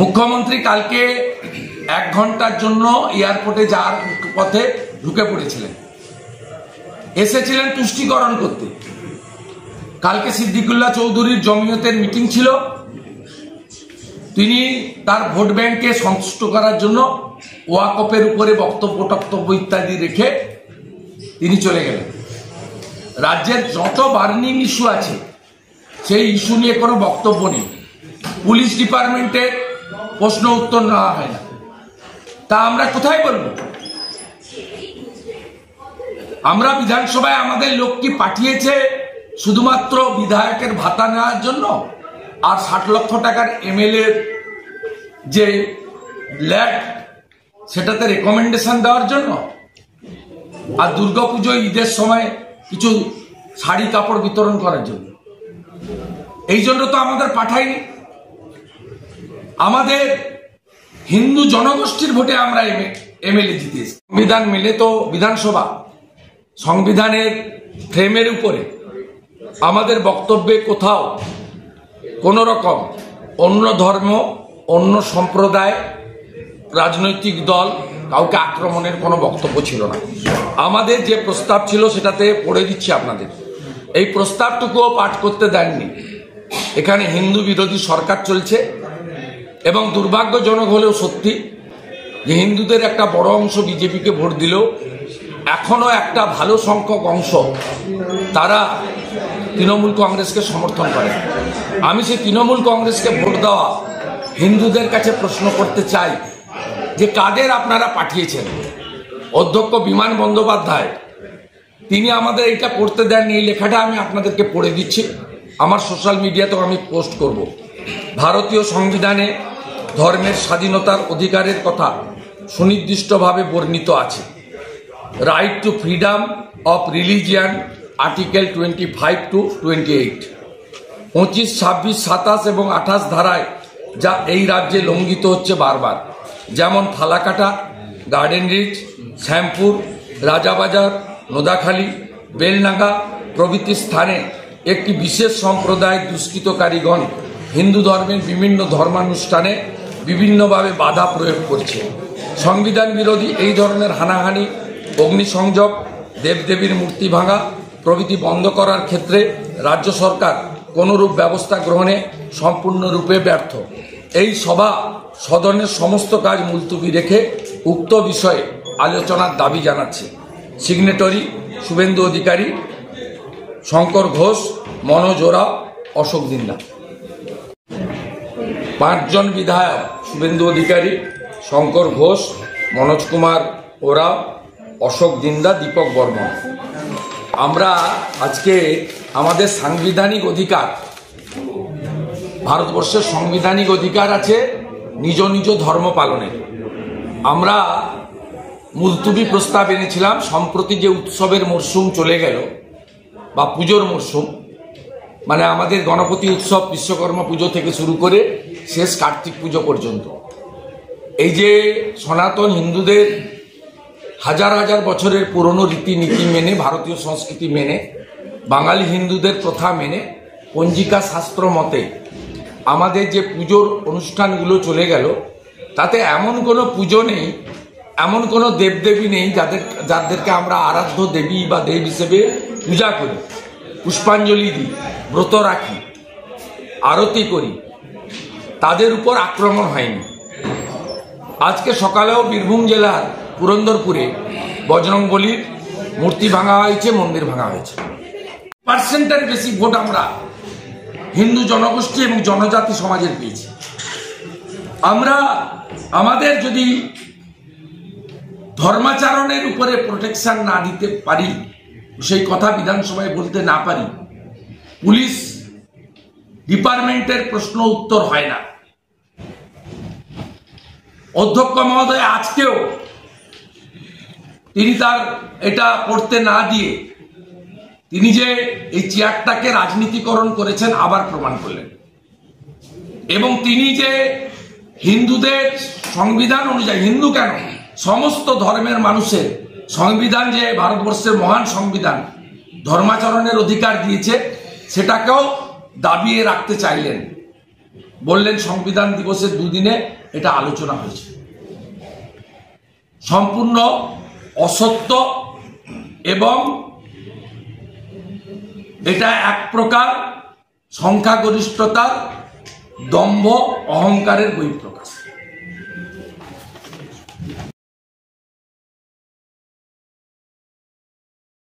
মুখ্যমন্ত্রী কালকে 1 ঘন্টার জন্য এয়ারপোর্টে যাওয়ার পথে ঢুকে পড়েছিলেন, এসেছিলেন তুষ্টিকরণ করতে। কালকে সিদ্দিকুল্লাহ চৌধুরীর জমিয়তের মিটিং ছিল, তিনি তার ভোট ব্যাংককে সন্তুষ্ট করার জন্য ওয়াকফের উপরে বক্তব্য ইত্যাদি রেখে তিনি চলে গেলেন। রাজ্যের যত বার্নিং ইস্যু আছে সেই ইস্যু নিয়ে কোনো বক্তব্য নেই, পুলিশ ডিপার্টমেন্টের প্রশ্ন উত্তর নেওয়া হয় না। তা আমরা কোথায় বলবো? আমরা বিধানসভায় আমাদের লোক কি পাঠিয়েছে শুধুমাত্র বিধায়কের ভাতা নেওয়ার জন্য আর 60 লক্ষ টাকার এমএলএ যে ল্যাড সেটাতে রেকমেন্ডেশন দেওয়ার জন্য, আর দুর্গাপুজো ঈদের সময় কিছু শাড়ি কাপড় বিতরণ করার জন্য? এই জন্য তো আমাদের পাঠায়নি। আমাদের হিন্দু জনগোষ্ঠীর ভোটে আমরা এমএলএ জিতেছি। সংবিধান মেনে তো বিধানসভা, সংবিধানের ফ্রেমের উপরে আমাদের বক্তব্যে কোথাও কোন রকম অন্য ধর্ম, অন্য সম্প্রদায়, রাজনৈতিক দল কাউকে আক্রমণের কোনো বক্তব্য ছিল না। আমাদের যে প্রস্তাব ছিল সেটাতে পড়ে দিচ্ছি আপনাদের। এই প্রস্তাবটুকুও পাঠ করতে দেননি। এখানে হিন্দু বিরোধী সরকার চলছে এবং দুর্ভাগ্যজনক হলেও সত্যি যে হিন্দুদের একটা বড় অংশ বিজেপিকে ভোট দিলেও এখনো একটা ভালো সংখ্যক অংশ তারা তৃণমূল কংগ্রেসকে সমর্থন করে। আমি সেই তৃণমূল কংগ্রেসকে ভোট দেওয়া হিন্দুদের কাছে প্রশ্ন করতে চাই যে কাদের আপনারা পাঠিয়েছেন? অধ্যক্ষ বিমান বন্দ্যোপাধ্যায় তিনি আমাদের এইটা করতে দেননি। এই লেখাটা আমি আপনাদেরকে পড়ে দিচ্ছি, আমার সোশ্যাল মিডিয়াতেও আমি পোস্ট করব। ভারতীয় সংবিধানে ধর্মের স্বাধীনতার অধিকারের কথা সুনির্দিষ্টভাবে বর্ণিত আছে। Right two freedom of religion article 25 to 28, 25, 26, 27 এবং 28 ধারায় যা এই রাজ্যে লঙ্ঘিত হচ্ছে বারবার, যেমন ফালাকাটা, গার্ডেন রিচ, শ্যামপুর, রাজাবাজার, নোদাখালী, বেলনাগা প্রভৃতি স্থানে একটি বিশেষ সম্প্রদায়ের দুষ্কৃতকারীগণ হিন্দু ধর্মের বিভিন্ন ধর্মানুষ্ঠানে বিভিন্নভাবে বাধা প্রয়োগ করছে। সংবিধান বিরোধী এই ধরনের হানাহানি, অগ্নিসংযোগ, দেবদেবীর মূর্তি ভাঙা প্রভৃতি বন্ধ করার ক্ষেত্রে রাজ্য সরকার কোনরূপ ব্যবস্থা গ্রহণে সম্পূর্ণরূপে ব্যর্থ। এই সভা সদনের সমস্ত কাজ মুলতুবি রেখে উক্ত বিষয়ে আলোচনার দাবি জানাচ্ছে। সিগনেটরি শুভেন্দু অধিকারী, শঙ্কর ঘোষ, মনোজ ওরাও, অশোক দিন্দা। 5 জন বিধায়ক শুভেন্দু অধিকারী, শঙ্কর ঘোষ, মনোজ কুমার ওরাও, অশোক দিন্দা, দীপক বর্মন। আমরা আজকে আমাদের সাংবিধানিক অধিকার, ভারতবর্ষের সাংবিধানিক অধিকার আছে নিজ নিজ ধর্ম পালনের। আমরা মুলতুবি প্রস্তাব এনেছিলাম। সম্প্রতি যে উৎসবের মরশুম চলে গেল বা পুজোর মরশুম, মানে আমাদের গণপতি উৎসব, বিশ্বকর্মা পুজো থেকে শুরু করে শেষ কার্তিক পুজো পর্যন্ত, এই যে সনাতন হিন্দুদের হাজার হাজার বছরের পুরনো রীতিনীতি মেনে, ভারতীয় সংস্কৃতি মেনে, বাঙালি হিন্দুদের প্রথা মেনে, পঞ্জিকা শাস্ত্র মতে আমাদের যে পুজোর অনুষ্ঠানগুলো চলে গেল, তাতে এমন কোনো পুজো নেই, এমন কোনো দেবদেবী নেই যাদেরকে আমরা আরাধ্য দেবী বা দেব হিসেবে পূজা করি, পুষ্পাঞ্জলি দিই, ব্রত রাখি, আরতি করি, তাদের উপর আক্রমণ হয়নি। আজকে সকালেও বীরভূম জেলার পুরন্দরপুরে বজরংবলীর মূর্তি ভাঙা হয়েছে, মন্দির ভাঙা হয়েছে। পার্সেন্টের বেশি ভোট আমরা হিন্দু জনগোষ্ঠী এবং জনজাতি সমাজের পেয়েছি। আমরা আমাদের যদি ধর্মাচরণের উপরে প্রোটেকশন না দিতে পারি, সেই কথা বিধানসভায় বলতে না পারি, পুলিশ ডিপার্টমেন্টের প্রশ্ন উত্তর হয় না। অধ্যক্ষ মহোদয় আজকেও তিনি তার এটা পড়তে না দিয়ে তিনি যে এই চেয়ারটাকে রাজনীতিকরণ করেছেন আবার প্রমাণ করলেন। এবং তিনি যে হিন্দুদের সংবিধান অনুযায়ী, হিন্দু কেন, সমস্ত ধর্মের মানুষের সংবিধান, যে ভারতবর্ষের মহান সংবিধান ধর্মাচরণের অধিকার দিয়েছে, সেটাকেও দাবিয়ে রাখতে চাইলেন। বললেন সংবিধান দিবসের দুদিনে এটা আলোচনা হয়েছে। সম্পূর্ণ অসত্য এবং এটা এক প্রকার সংখ্যাগরিষ্ঠতার দম্ভ অহংকারের বহিঃপ্রকাশ।